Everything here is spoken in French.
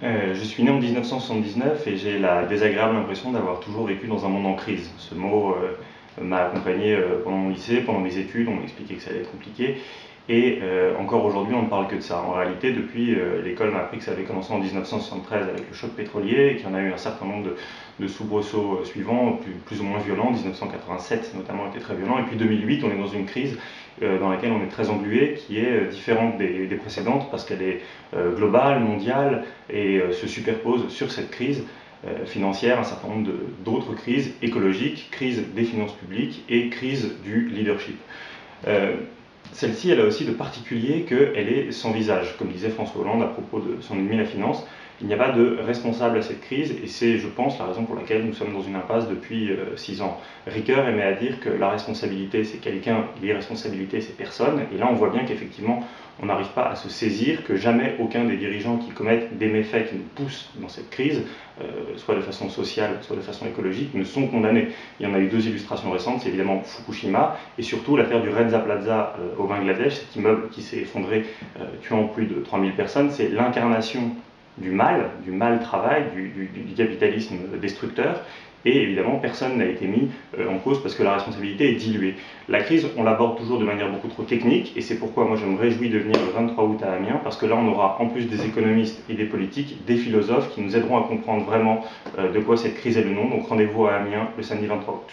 Je suis né en 1979 et j'ai la désagréable impression d'avoir toujours vécu dans un monde en crise. Ce mot m'a accompagné pendant mon lycée, pendant mes études, on m'expliquait que ça allait être compliqué. Et encore aujourd'hui, on ne parle que de ça. En réalité, depuis, l'école m'a appris que ça avait commencé en 1973 avec le choc pétrolier et qu'il y en a eu un certain nombre de soubresauts suivants, plus ou moins violents. 1987 notamment était très violent. Et puis 2008, on est dans une crise dans laquelle on est très englué, qui est différente des précédentes parce qu'elle est globale, mondiale et se superpose sur cette crise financière un certain nombre d'autres crises écologiques, crise des finances publiques et crise du leadership. Celle-ci, elle a aussi de particulier qu'elle est sans visage. Comme disait François Hollande à propos de son ennemi la finance, il n'y a pas de responsable à cette crise et c'est, je pense, la raison pour laquelle nous sommes dans une impasse depuis 6 ans. Ricoeur aimait à dire que la responsabilité c'est quelqu'un, l'irresponsabilité c'est personne, et là on voit bien qu'effectivement on n'arrive pas à se saisir que jamais aucun des dirigeants qui commettent des méfaits qui nous poussent dans cette crise, soit de façon sociale, soit de façon écologique, ne sont condamnés. Il y en a eu 2 illustrations récentes, c'est évidemment Fukushima et surtout l'affaire du Reza Plaza au Bangladesh, cet immeuble qui s'est effondré tuant plus de 3000 personnes, c'est l'incarnation du mal travail, du capitalisme destructeur, et évidemment personne n'a été mis en cause parce que la responsabilité est diluée. La crise, on l'aborde toujours de manière beaucoup trop technique, et c'est pourquoi moi je me réjouis de venir le 23 août à Amiens, parce que là on aura en plus des économistes et des politiques, des philosophes qui nous aideront à comprendre vraiment de quoi cette crise est le nom. Donc rendez-vous à Amiens le samedi 23 août.